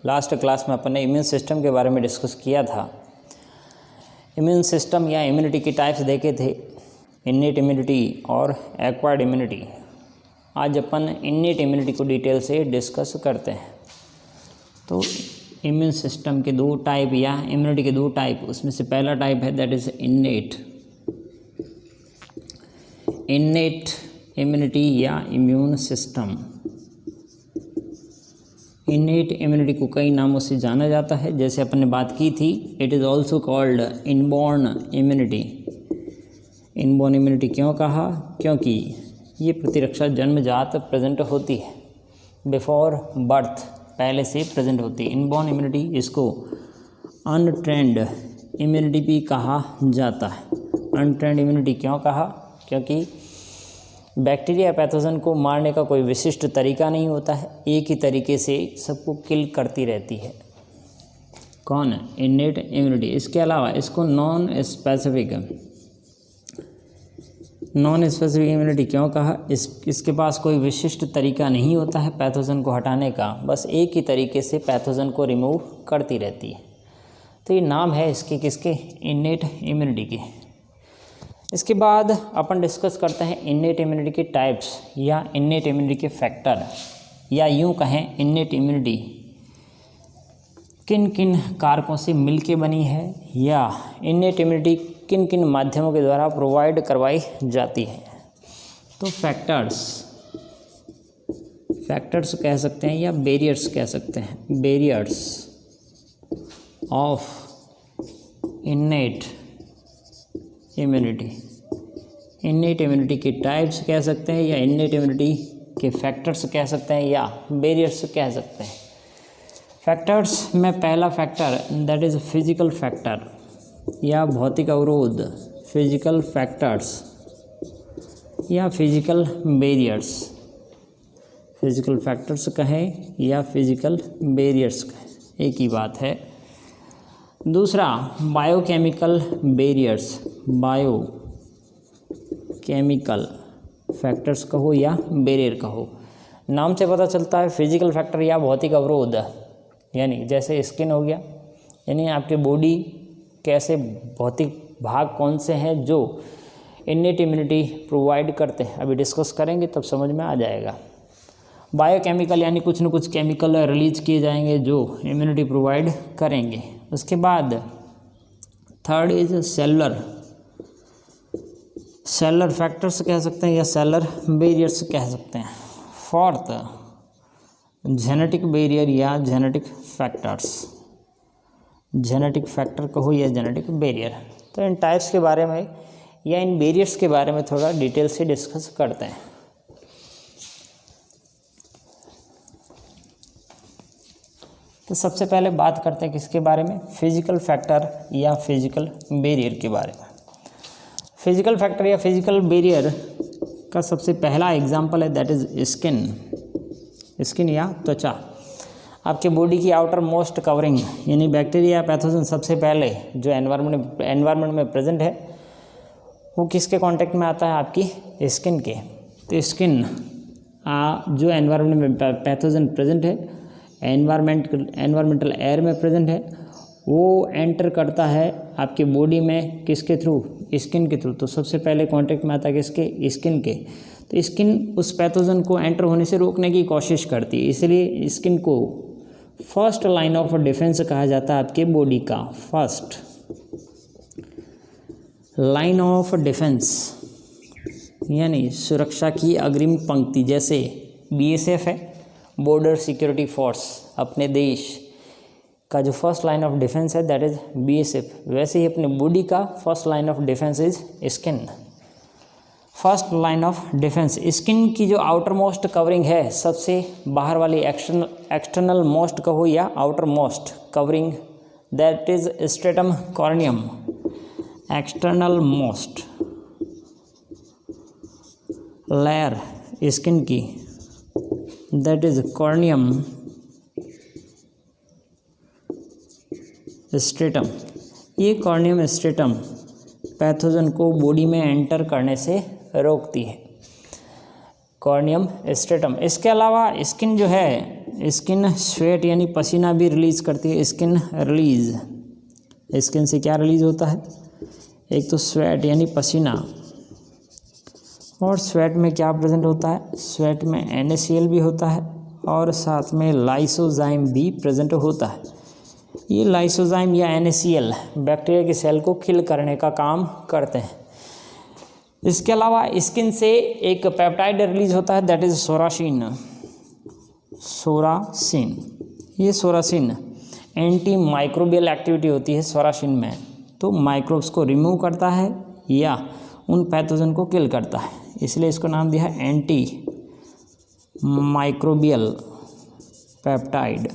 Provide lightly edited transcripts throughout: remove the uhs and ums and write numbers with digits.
Last class में अपन ने immune system के बारे में डिस्कस किया था। इम्यून सिस्टम या इम्यूनिटी की टाइप्स देखे थे, इन्नेट इम्यूनिटी और एक्वायर्ड इम्यूनिटी। आज अपन इन्नेट इम्यूनिटी को डिटेल से डिस्कस करते हैं। तो इम्यून सिस्टम के दो टाइप या इम्यूनिटी के दो टाइप, उसमें से पहला टाइप है दैट इज़ इन्नेट इम्यूनिटी या इम्यून सिस्टम। इन्नेट इम्यूनिटी को कई नामों से जाना जाता है, जैसे अपन ने बात की थी। It is also called inborn immunity. Inborn immunity क्यों कहा? क्योंकि ये प्रतिरक्षा जन्मजात प्रेजेंट होती है, बिफोर बर्थ पहले से प्रेजेंट होती है। इनबॉर्न इम्यूनिटी, इसको अनट्रेंड इम्यूनिटी भी कहा जाता है। अनट्रेंड इम्यूनिटी क्यों कहा? क्योंकि बैक्टीरिया या पैथोजन को मारने का कोई विशिष्ट तरीका नहीं होता है, एक ही तरीके से सबको किल करती रहती है। कौन? Innate immunity. इसके अलावा इसको नॉन स्पेसिफिक इम्यूनिटी क्यों कहा? इसके पास कोई विशिष्ट तरीका नहीं होता है पैथोजन को हटाने का, बस एक ही तरीके से पैथोजन को रिमूव करती रहती है। तो ये नाम है इसके किसके? इन्नेट इम्यूनिटी के। इसके बाद अपन डिस्कस करते हैं इन्नेट इम्यूनिटी के टाइप्स या इन्नेट इम्यूनिटी के फैक्टर, या यूं कहें इन्नेट इम्यूनिटी किन किन कारकों से मिलके बनी है, या इन्नेट इम्यूनिटी किन किन माध्यमों के द्वारा प्रोवाइड करवाई जाती है। तो फैक्टर्स कह सकते हैं या बैरियर्स कह सकते हैं। Barriers of innate immunity. Innate immunity के टाइप्स कह सकते हैं, या इन्नेट इम्यूनिटी के फैक्टर्स कह सकते हैं, या बैरियर्स कह सकते हैं। फैक्टर्स में पहला factor that is physical factor या भौतिक अवरोध, फिजिकल फैक्टर्स या फिजिकल बैरियर्स। फिजिकल फैक्टर्स कहें या फिजिकल बैरियर्स कहें, एक ही बात है। दूसरा बायोकेमिकल बैरियर्स, बायोकेमिकल फैक्टर्स कहो या बैरियर कहो। नाम से पता चलता है फिजिकल फैक्टर या भौतिक अवरोध, यानी जैसे स्किन हो गया, यानी आपके बॉडी कैसे भौतिक भाग कौन से हैं जो इन्नेट इम्यूनिटी प्रोवाइड करते हैं, अभी डिस्कस करेंगे तब समझ में आ जाएगा। बायोकेमिकल यानी कुछ न कुछ केमिकल रिलीज किए जाएंगे जो इम्यूनिटी प्रोवाइड करेंगे। उसके बाद थर्ड इज सेलर फैक्टर्स कह सकते हैं या सेलर बैरियर्स कह सकते हैं। फोर्थ जेनेटिक बैरियर या जेनेटिक फैक्टर्स, जेनेटिक फैक्टर कहो या जेनेटिक बैरियर। तो इन टाइप्स के बारे में या इन बैरियर्स के बारे में थोड़ा डिटेल से डिस्कस करते हैं। तो सबसे पहले बात करते हैं किसके बारे में? फिजिकल फैक्टर या फिजिकल बैरियर के बारे में। फिजिकल फैक्टर या फिजिकल बैरियर का सबसे पहला एग्जांपल है दैट इज़ स्किन या त्वचा। आपके बॉडी की आउटर मोस्ट कवरिंग, यानी बैक्टीरिया या पैथोजन सबसे पहले जो एनवायरनमेंट में प्रेजेंट है वो किसके कांटेक्ट में आता है? आपकी स्किन के। तो स्किन जो एनवायरनमेंट में पैथोजन प्रेजेंट है, एनवायरमेंटल एयर में प्रेजेंट है, वो एंटर करता है आपकी बॉडी में किसके थ्रू? स्किन के थ्रू। तो सबसे पहले कांटेक्ट में आता है किसके? स्किन के। तो स्किन उस पैथोजन को एंटर होने से रोकने की कोशिश करती है, इसलिए स्किन को फर्स्ट लाइन ऑफ डिफेंस कहा जाता है आपके बॉडी का। फर्स्ट लाइन ऑफ डिफेंस यानी सुरक्षा की अग्रिम पंक्ति। जैसे BSF है, बॉर्डर सिक्योरिटी फोर्स, अपने देश का जो फर्स्ट लाइन ऑफ डिफेंस है दैट इज़ BSF, वैसे ही अपने बॉडी का first line of defence is skin. First line of defence, skin की जो आउटर मोस्ट कवरिंग है, सबसे बाहर वाली एक्सटर्नल मोस्ट कहो या outer most covering, that is stratum corneum. External most layer skin की दैट इज कॉर्नियम स्ट्रेटम। ये कॉर्नियम स्ट्रेटम पैथोजन को बॉडी में एंटर करने से रोकती है, कॉर्नियम स्ट्रेटम। इसके अलावा स्किन जो है स्किन स्वेट यानी पसीना भी रिलीज करती है। स्किन रिलीज, स्किन से क्या रिलीज होता है? एक तो स्वेट यानी पसीना, और स्वेट में क्या प्रेजेंट होता है? स्वेट में NaCl भी होता है और साथ में लाइसोजाइम भी प्रेजेंट होता है। ये लाइसोजाइम या NaCl बैक्टीरिया की सेल को किल करने का काम करते हैं। इसके अलावा स्किन से एक पेप्टाइड रिलीज होता है, दैट इज सोरासिन। सोरासिन, ये सोरासिन एंटी माइक्रोबियल एक्टिविटी होती है सोरासिन में, तो माइक्रोब्स को रिमूव करता है या उन पैथोजन को किल करता है, इसलिए इसको नाम दिया है एंटी माइक्रोबियल पेप्टाइड।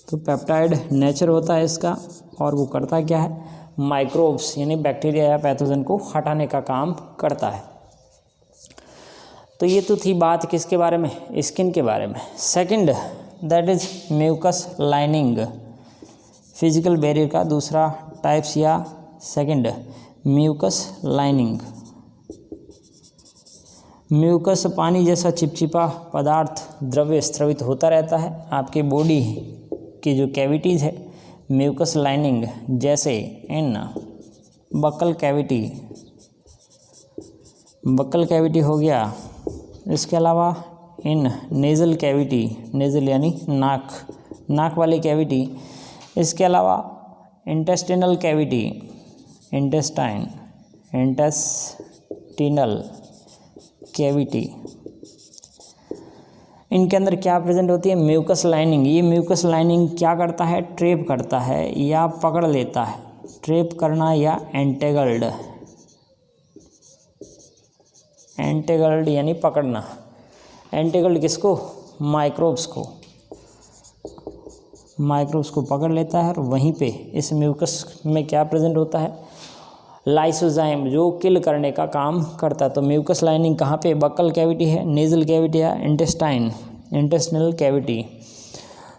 तो पेप्टाइड नेचर होता है इसका, और वो करता क्या है? माइक्रोब्स यानी बैक्टीरिया या पैथोजन को हटाने का काम करता है। तो ये तो थी बात किसके बारे में? स्किन के बारे में। Second, that is mucus lining, physical barrier का दूसरा टाइप्स या सेकंड म्यूकस लाइनिंग। म्यूकस पानी जैसा चिपचिपा पदार्थ द्रव्य स्रवित होता रहता है। आपकी बॉडी की जो कैविटीज़ है, म्यूकस लाइनिंग, जैसे इन बकल कैविटी, बकल कैविटी हो गया। इसके अलावा इन नेज़ल कैविटी, नेज़ल यानी नाक, नाक वाली कैविटी। इसके अलावा intestinal cavity, intestine, intestinal cavity, इनके अंदर क्या प्रेजेंट होती है? Mucus lining. ये म्यूकस लाइनिंग क्या करता है? ट्रैप करता है या पकड़ लेता है। ट्रैप करना या एंटेगल्ड, एंटेगल्ड यानी पकड़ना। एंटेगल्ड किसको? माइक्रोब्स को, माइक्रोब्स को पकड़ लेता है। और वहीं पे इस म्यूकस में क्या प्रेजेंट होता है? लाइसोजाइम, जो किल करने का काम करता है। तो म्यूकस लाइनिंग कहाँ पे? बकल कैविटी है, नेज़ल कैविटी या इंटेस्टाइन, इंटेस्टिनल कैविटी,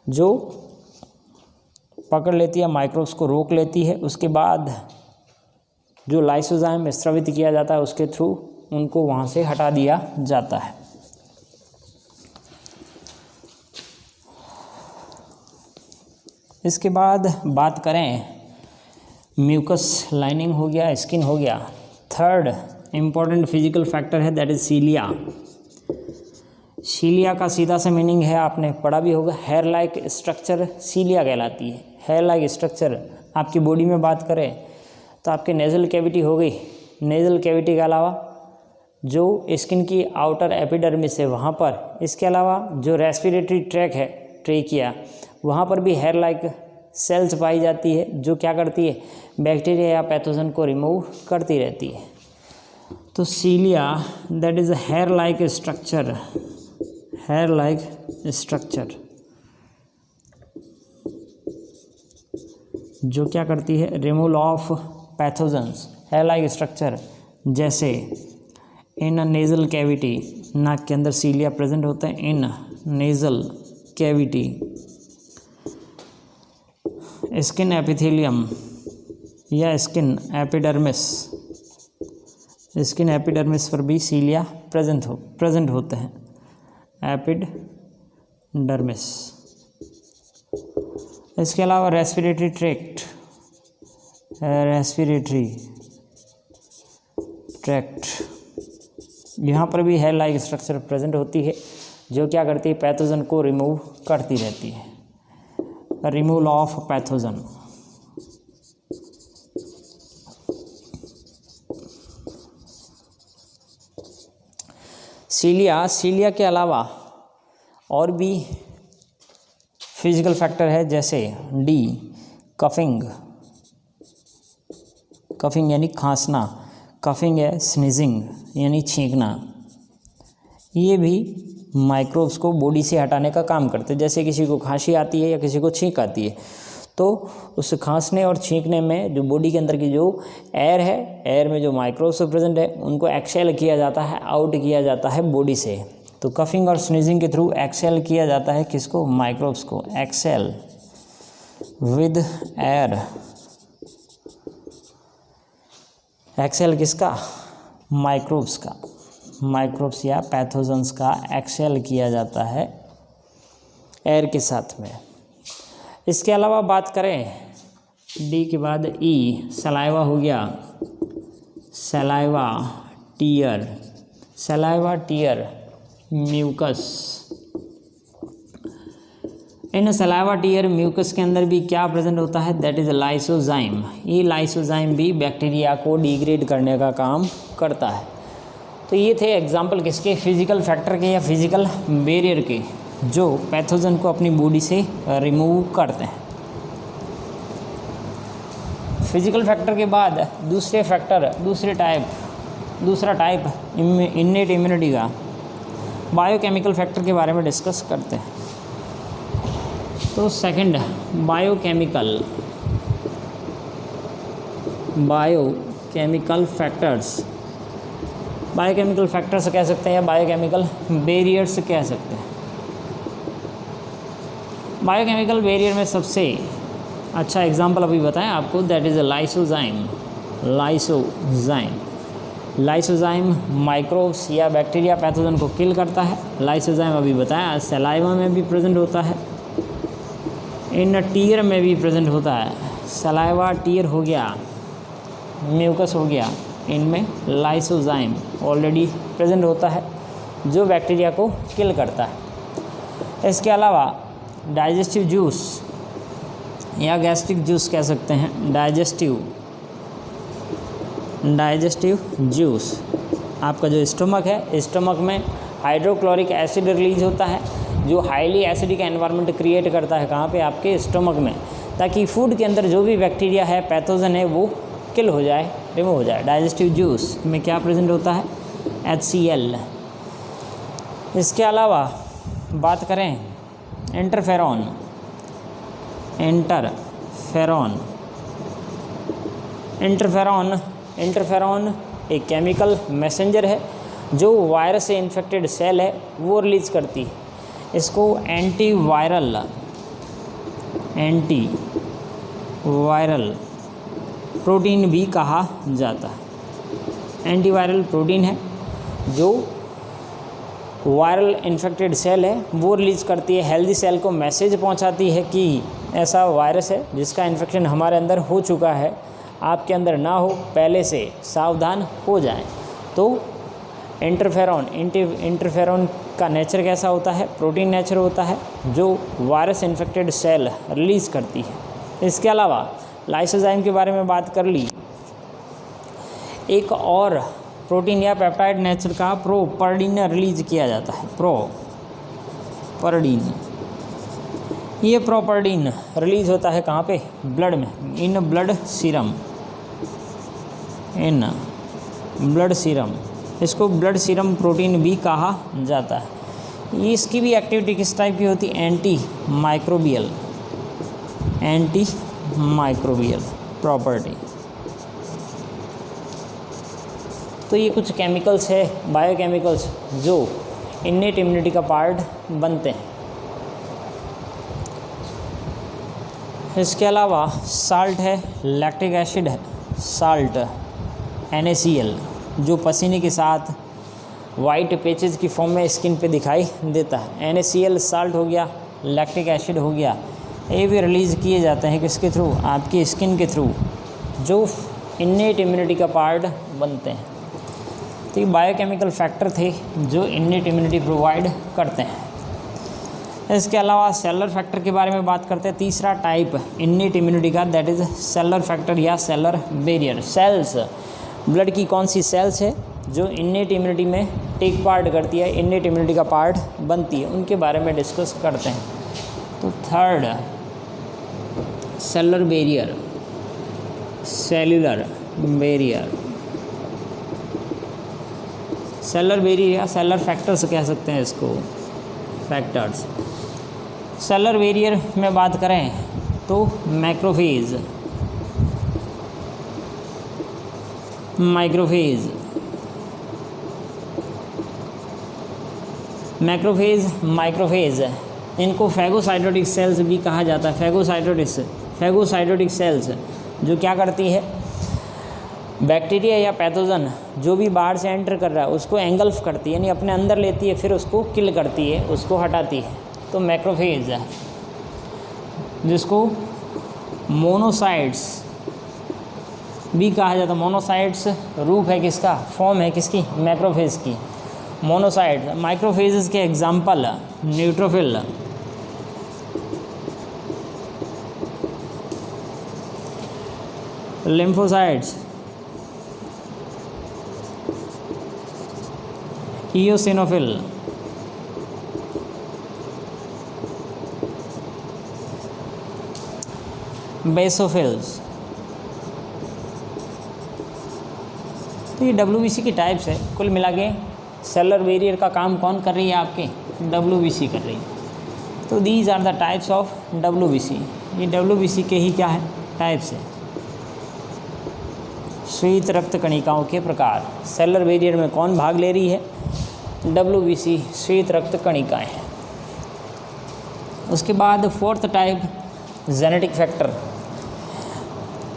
जो पकड़ लेती है, माइक्रोब्स को रोक लेती है। उसके बाद जो लाइसोजाइम स्रवित किया जाता है, उसके थ्रू उनको वहाँ से हटा दिया जाता है। इसके बाद बात करें, म्यूकस लाइनिंग हो गया, स्किन हो गया। थर्ड इम्पॉर्टेंट फिजिकल फैक्टर है, दैट इज सीलिया। सीलिया का सीधा सा मीनिंग है, आपने पढ़ा भी होगा, हेयर लाइक स्ट्रक्चर सीलिया कहलाती है। हेयर लाइक स्ट्रक्चर आपकी बॉडी में बात करें तो आपके नेज़ल कैविटी हो गई। नेज़ल कैविटी के अलावा जो स्किन की आउटर एपिडर्मिस है वहाँ पर, इसके अलावा जो रेस्पिरेटरी ट्रैक है, ट्रेकिया, वहाँ पर भी हेयर लाइक सेल्स पाई जाती है, जो क्या करती है? बैक्टीरिया या पैथोजन को रिमूव करती रहती है। तो cilia that is hair like structure, hair like structure जो क्या करती है? Removal of pathogens. Hair like structure जैसे इन नेज़ल कैविटी, नाक के अंदर सीलिया प्रेजेंट होते हैं इन नेज़ल कैविटी। स्किन एपिथेलियम या स्किन एपिडर्मिस, स्किन एपिडर्मिस पर भी सीलिया प्रेजेंट होते हैं, एपिडर्मिस। इसके अलावा रेस्पिरेटरी ट्रैक्ट, रेस्पिरेटरी ट्रैक्ट, यहाँ पर भी हेयर लाइक स्ट्रक्चर प्रेजेंट होती है, जो क्या करती है? पैथोजन को रिमूव करती रहती है, रिमूवल ऑफ पैथोजन। सीलिया के अलावा और भी फिजिकल फैक्टर है, जैसे डी कफिंग, कफिंग यानी खांसना, कफिंग है स्नीजिंग यानी छींकना। ये भी माइक्रोब्स को बॉडी से हटाने का काम करते हैं। जैसे किसी को खांसी आती है या किसी को छींक आती है, तो उस खांसने और छींकने में जो बॉडी के अंदर की जो एयर है, एयर में जो माइक्रोब्स प्रेजेंट है, उनको एक्सहेल किया जाता है, आउट किया जाता है बॉडी से। तो कफिंग और स्नीजिंग के थ्रू एक्सहेल किया जाता है किसको? माइक्रोब्स को। एक्सहेल विद एयर, एक्सहेल किसका? माइक्रोब्स का, माइक्रोब्स या पैथोजन्स का एक्सहेल किया जाता है एयर के साथ में। इसके अलावा बात करें डी के बाद ई, सलाइवा हो गया, saliva, tear, saliva, tear, mucus. इन सलाइवा, टीयर, म्यूकस के अंदर भी क्या प्रेजेंट होता है, दैट इज लाइसोजाइम। ये लाइसोजाइम भी बैक्टीरिया को डिग्रेड करने का काम करता है। तो ये थे एग्जाम्पल किसके, फिजिकल फैक्टर के या फिजिकल बैरियर के, जो पैथोजन को अपनी बॉडी से रिमूव करते हैं। फिजिकल फैक्टर के बाद दूसरे फैक्टर, दूसरा टाइप इन्नेट इम्यूनिटी का बायोकेमिकल फैक्टर के बारे में डिस्कस करते हैं। तो second, biochemical factors. Biochemical factors कह सकते हैं या बायोकेमिकल बैरियर्स कह सकते हैं। बायोकेमिकल बैरियर में सबसे अच्छा एग्जांपल अभी बताएं आपको, that is lysozyme. Lysozyme microbes या बैक्टीरिया पैथोजन को किल करता है। लाइसोजाइम अभी बताया, सलाइवा में भी प्रेजेंट होता है, इन टीयर में भी प्रेजेंट होता है। सलाइवा, टीयर हो गया, म्यूकस हो गया, इनमें लाइसोजाइम ऑलरेडी प्रेजेंट होता है जो बैक्टीरिया को किल करता है। इसके अलावा डाइजेस्टिव जूस या गैस्ट्रिक जूस कह सकते हैं, डाइजेस्टिव जूस। आपका जो स्टमक है, स्टमक में हाइड्रोक्लोरिक एसिड रिलीज होता है जो हाईली एसिडिक एनवायरनमेंट क्रिएट करता है, कहाँ पे, आपके स्टमक में, ताकि फूड के अंदर जो भी बैक्टीरिया है, पैथोजन है, वो किल हो जाए, रिमूव हो जाए। डाइजेस्टिव जूस में क्या प्रेजेंट होता है, HCl। इसके अलावा बात करें इंटरफेरॉन एक केमिकल मैसेंजर है जो वायरस से इन्फेक्टेड सेल है वो रिलीज करती है। इसको एंटीवायरल प्रोटीन भी कहा जाता है। एंटीवायरल प्रोटीन है जो वायरल इन्फेक्टेड सेल है वो रिलीज करती है, हेल्दी सेल को मैसेज पहुंचाती है कि ऐसा वायरस है जिसका इन्फेक्शन हमारे अंदर हो चुका है, आपके अंदर ना हो, पहले से सावधान हो जाएं। तो इंटरफेरॉन का नेचर कैसा होता है, प्रोटीन नेचर होता है जो वायरस इन्फेक्टेड सेल रिलीज करती है। इसके अलावा लाइसोजाइम के बारे में बात कर ली, एक और प्रोटीन या पेप्टाइड नेचर का प्रोपर्डीन रिलीज किया जाता है, प्रोपर्डीन। ये प्रोपर्डीन रिलीज होता है कहाँ पे, ब्लड में, इन ब्लड सीरम। इसको ब्लड सीरम प्रोटीन भी कहा जाता है। इसकी भी एक्टिविटी किस टाइप की होती है, एंटी माइक्रोबियल प्रॉपर्टी। तो ये कुछ केमिकल्स है, बायोकेमिकल्स, जो इन्नेट इम्यूनिटी का पार्ट बनते हैं। इसके अलावा साल्ट है, लैक्टिक एसिड है, साल्ट NaCl जो पसीने के साथ वाइट पैचेज की फॉर्म में स्किन पे दिखाई देता है। NaCl साल्ट हो गया, लैक्टिक एसिड हो गया, ये भी रिलीज़ किए जाते हैं किसके थ्रू, आपकी स्किन के थ्रू, जो इन्नेट इम्यूनिटी का पार्ट बनते हैं। तो ये बायोकेमिकल फैक्टर थे जो इन्नेट इम्यूनिटी प्रोवाइड करते हैं। इसके अलावा सेलर फैक्टर के बारे में बात करते हैं, तीसरा टाइप इन्नेट इम्यूनिटी का, दैट इज़ सेलर फैक्टर या सेलर बैरियर। सेल्स, ब्लड की कौन सी सेल्स है जो इन्नेट इम्यूनिटी में टेक पार्ट करती है, इन्नेट इम्यूनिटी का पार्ट बनती है, उनके बारे में डिस्कस करते हैं। तो third, seller barrier, cellular barrier या सेलर फैक्टर्स कह सकते हैं इसको, फैक्टर्स। सेलर बैरियर में बात करें तो मैक्रोफेज, माइक्रोफेज, इनको फैगोसाइटोटिक सेल्स भी कहा जाता है। फैगोसाइटोटिक सेल्स जो क्या करती है, बैक्टीरिया या पैथोजन जो भी बाहर से एंटर कर रहा है उसको एंगल्फ करती है, यानी अपने अंदर लेती है, फिर उसको किल करती है, उसको हटाती है। तो मैक्रोफेज, जिसको मोनोसाइट्स भी कहा जाता है। मोनोसाइट्स रूप है किसका, फॉर्म है किसकी, मैक्रोफेज की। मोनोसाइट्स, माइक्रोफेजेस के एग्जाम्पल न्यूट्रोफिल, लिम्फोसाइट्स, इयोसिनोफिल, बेसोफिल्स। तो ये WBC की टाइप्स है। कुल मिला के सेलुलर बैरियर का काम कौन कर रही है, आपके WBC कर रही है। तो these are the types of WBC। ये WBC के ही क्या है, टाइप्स है। श्वेत रक्त कणिकाओं के प्रकार, सेलुलर बैरियर में कौन भाग ले रही है, WBC, श्वेत रक्त कणिकाएँ। उसके बाद फोर्थ टाइप जेनेटिक फैक्टर।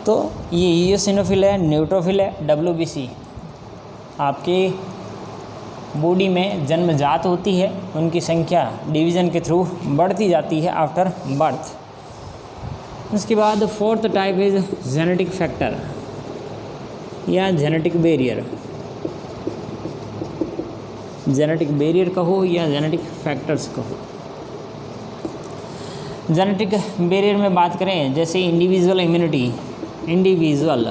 तो ये इयोसिनोफिल है, न्यूट्रोफिल है, WBC आपके बॉडी में जन्मजात होती है, उनकी संख्या डिवीज़न के थ्रू बढ़ती जाती है आफ्टर बर्थ। उसके बाद fourth type is genetic factor या जेनेटिक बैरियर। जेनेटिक बैरियर कहो या जेनेटिक फैक्टर्स कहो। जेनेटिक बैरियर में बात करें, जैसे इंडिविजुअल इम्यूनिटी, इंडिविजुअल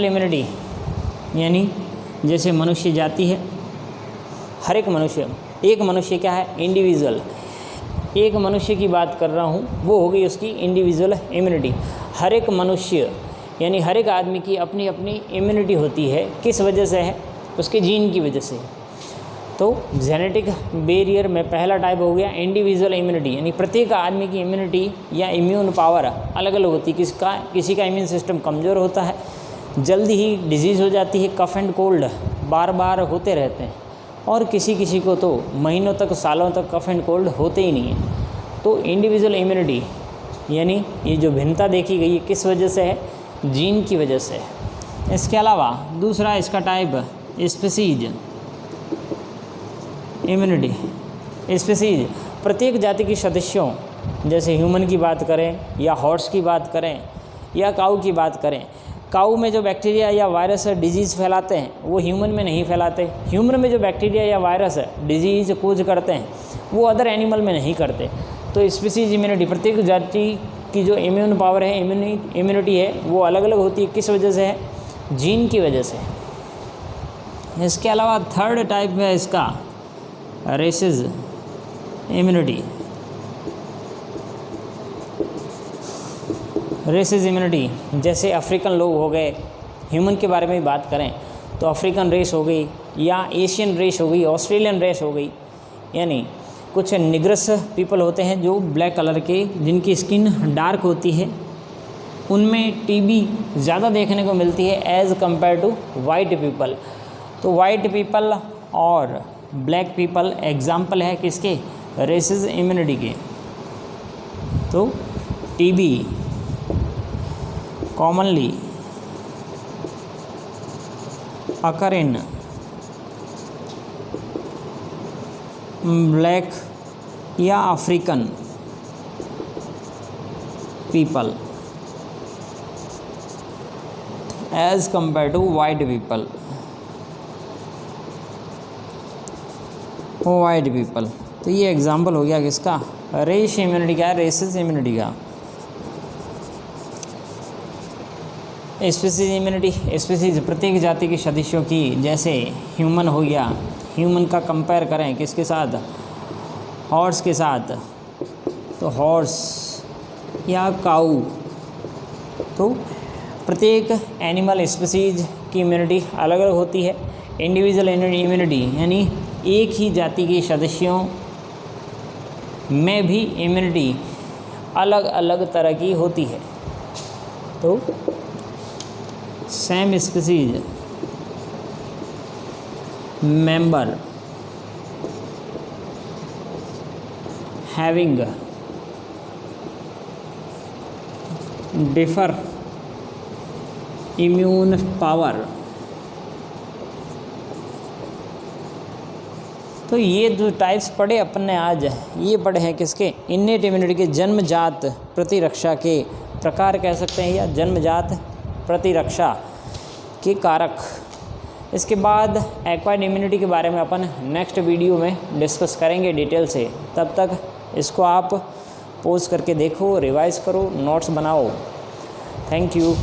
इम्यूनिटी यानी जैसे मनुष्य जाति है, हर एक मनुष्य, एक मनुष्य क्या है, इंडिविजुअल, एक मनुष्य की बात कर रहा हूँ, वो हो गई उसकी इंडिविजुअल इम्यूनिटी। हर एक मनुष्य यानी हर एक आदमी की अपनी अपनी इम्यूनिटी होती है। किस वजह से है, उसके जीन की वजह से। तो जेनेटिक बैरियर में पहला टाइप हो गया इंडिविजुअल इम्यूनिटी, यानी प्रत्येक आदमी की इम्यूनिटी या इम्यून पावर अलग अलग होती है। किसी का इम्यून सिस्टम कमज़ोर होता है, जल्दी ही डिजीज़ हो जाती है, कफ एंड कोल्ड बार बार होते रहते हैं, और किसी को तो महीनों तक, सालों तक कफ एंड कोल्ड होते ही नहीं है। तो इंडिविजुअल इम्यूनिटी यानी ये जो भिन्नता देखी गई है किस वजह से है, जीन की वजह से है। इसके अलावा दूसरा इसका टाइप स्पीसीज इम्यूनिटी। स्पीसीज प्रत्येक जाति के सदस्यों, जैसे ह्यूमन की बात करें या हॉर्स की बात करें या काऊ की बात करें, काऊ में जो बैक्टीरिया या वायरस डिजीज़ फैलाते हैं वो ह्यूमन में नहीं फैलाते। ह्यूमन में जो बैक्टीरिया या वायरस डिजीज़ कोज करते हैं वो अदर एनिमल में नहीं करते। तो स्पीसीज इम्यूनिटी, प्रत्येक जाति की जो इम्यून पावर है, इम्यूनिटी है, वो अलग अलग होती है। किस वजह से है, जीन की वजह से। इसके अलावा थर्ड टाइप है इसका रेसेस इम्यूनिटी। रेसेस इम्यूनिटी जैसे अफ्रीकन लोग हो गए, ह्यूमन के बारे में भी बात करें तो अफ्रीकन रेस हो गई या एशियन रेस हो गई, ऑस्ट्रेलियन रेस हो गई, यानी कुछ निग्रस पीपल होते हैं जो ब्लैक कलर के, जिनकी स्किन डार्क होती है, उनमें टीबी ज़्यादा देखने को मिलती है as compare to white people. तो वाइट पीपल और ब्लैक पीपल एग्जाम्पल है किसके, रेसेस इम्यूनिटी के। तो TB commonly occur in black या African people as compare to white people. White people, तो ये एग्जाम्पल हो गया किसका, रेस इम्यूनिटी का, रेसेस इम्यूनिटी का। स्पीसीज इम्यूनिटी, स्पीसीज प्रत्येक जाति के सदस्यों की, जैसे ह्यूमन हो गया, ह्यूमन का कंपेयर करें किसके साथ, हॉर्स के साथ, तो हॉर्स या काऊ। तो प्रत्येक एनिमल स्पीसीज की इम्यूनिटी अलग अलग होती है। इंडिविजुअल इम्यूनिटी यानी एक ही जाति के सदस्यों में भी इम्यूनिटी अलग अलग तरह की होती है। तो same species member having differ immune power तो ये जो टाइप्स पढ़े अपन ने आज, ये पढ़े हैं किसके, इन्नेट इम्यूनिटी के, जन्मजात प्रतिरक्षा के प्रकार कह सकते हैं या जन्मजात प्रतिरक्षा के कारक। इसके बाद एक्वायर्ड इम्यूनिटी के बारे में अपन नेक्स्ट वीडियो में डिस्कस करेंगे डिटेल से। तब तक इसको आप पॉज करके देखो, रिवाइज करो, नोट्स बनाओ। Thank you.